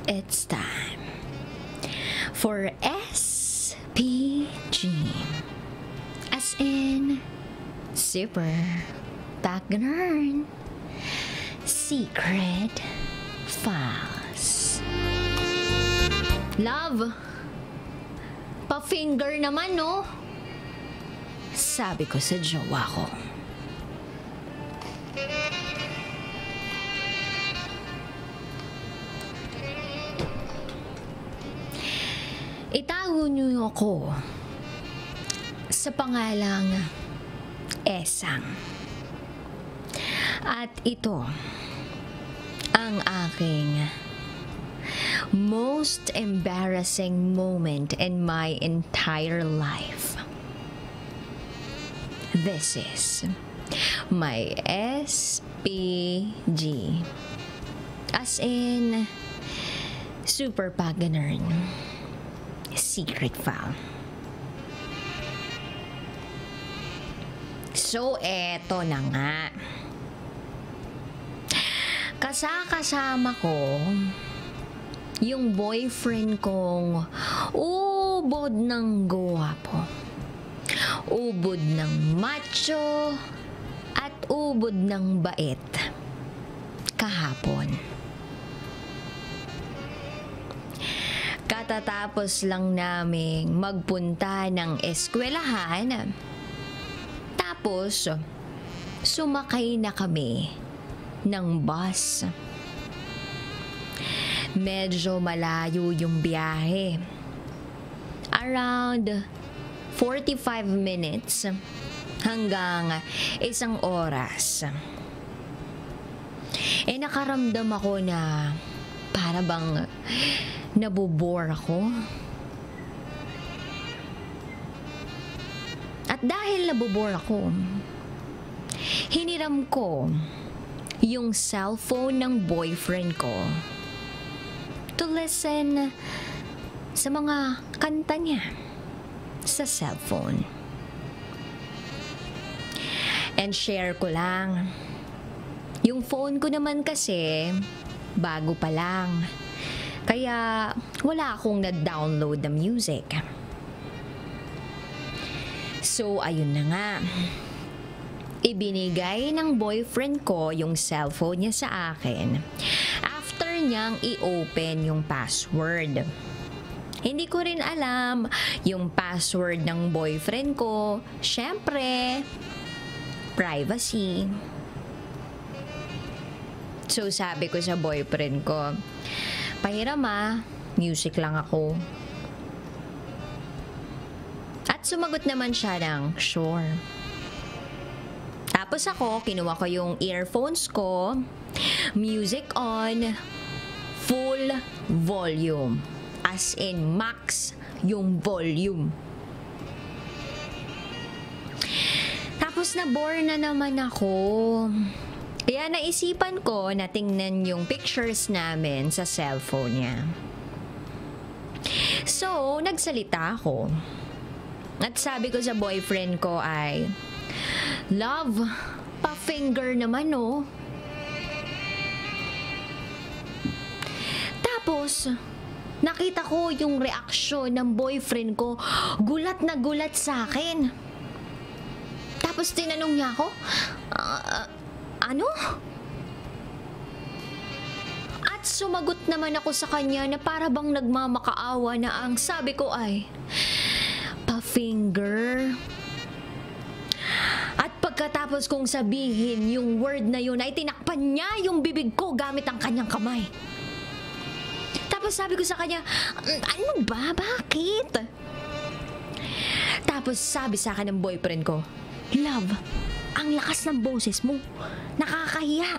It's time for SPG. As in, Super Pagganern Secret Files. Love, pa-finger naman, no? Sabi ko sa jowa ko. Itago niyo ako sa pangalang Esang. At ito ang aking most embarrassing moment in my entire life. This is my SPG. As in, Super Pagganern Secret File. So, eto na nga. Kasama ko yung boyfriend kong ubod ng gwapo, ubod ng macho, at ubod ng bait kahapon. Katatapos lang naming magpunta ng eskwelahan. Tapos, sumakay na kami ng bus. Medyo malayo yung biyahe. Around 45 minutes hanggang 1 oras. Nakaramdam ako na para bang nabobore ako. At dahil nabobore ako, hiniram ko yung cellphone ng boyfriend ko to listen sa mga kanta niya sa cellphone. And share ko lang, yung phone ko naman kasi bago pa lang, kaya wala akong na-download na music. So, ayun na nga. Ibinigay ng boyfriend ko yung cellphone niya sa akin after niyang i-open yung password. Hindi ko rin alam yung password ng boyfriend ko. Syempre, privacy. So, sabi ko sa boyfriend ko, pahiram music lang ako. At sumagot naman siya ng sure. Tapos ako, kinuha ko yung earphones ko, music on, full volume. As in, max yung volume. Tapos na-bore na naman ako. Kaya naisipan ko na tingnan yung pictures namin sa cellphone niya. So, nagsalita ako. At sabi ko sa boyfriend ko ay, love, pa-finger naman, no? Tapos, nakita ko yung reaksyon ng boyfriend ko. Gulat na gulat sa akin. Tapos tinanong niya ako, ano? At sumagot naman ako sa kanya na para bang nagmamakaawa na ang sabi ko ay, pa-finger. At pagkatapos kong sabihin yung word na yun ay tinakpan niya yung bibig ko gamit ang kanyang kamay. Tapos sabi ko sa kanya, ano ba? Bakit? Tapos sabi sa akin ng boyfriend ko, love, ang lakas ng boses mo. Nakakahiya.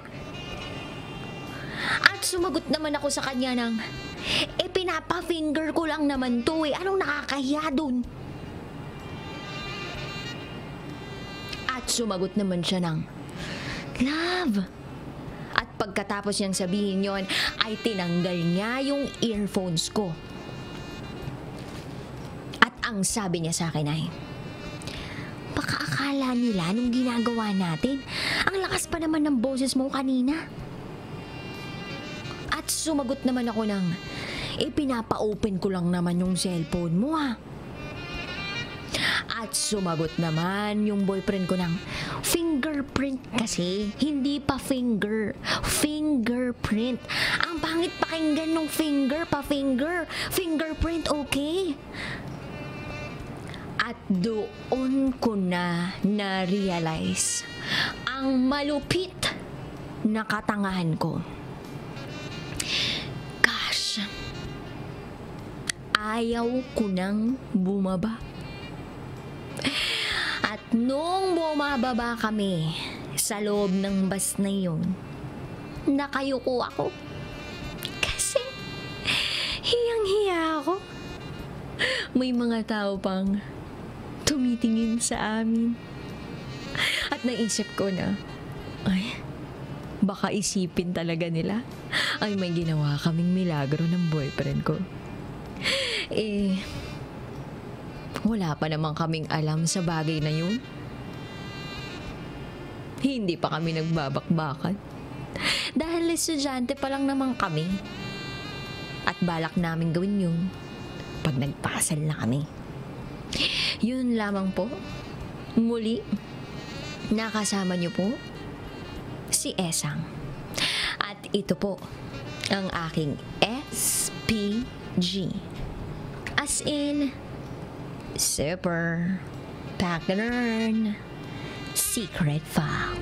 At sumagot naman ako sa kanya ng, pinapa-finger ko lang naman to eh. Anong nakakahiya dun? At sumagot naman siya ng, love. At pagkatapos niyang sabihin yon, ay tinanggal niya yung earphones ko. At ang sabi niya sa akin ay, baka akala nila nung ginagawa natin, ang lakas pa naman ng boses mo kanina. At sumagot naman ako ng, pinapa-open ko lang naman yung cellphone mo At sumagot naman yung boyfriend ko ng fingerprint kasi, hindi pa finger. Fingerprint. Ang pangit pakinggan nung finger pa finger. Fingerprint, okay? At doon ko na na-realize ang malupit na katangahan ko. Gosh, ayaw ko nang bumaba. At nung bumababa kami sa loob ng bus na yun, nakayuko ako. Kasi hiyang-hiya ako. May mga tao pang tumitingin sa amin. At naisip ko na, ay, baka isipin talaga nila ay may ginawa kaming milagro ng boyfriend ko. Wala pa naman kaming alam sa bagay na yun. Hindi pa kami nagbabakbakan. Dahil estudyante pa lang naman kami. At balak namin gawin yun pag nagpakasal na kami. Yun lamang po. Muli, nakasama niyo po si Esang. At ito po ang aking SPG. As in, Super Pack the Nerd Secret File.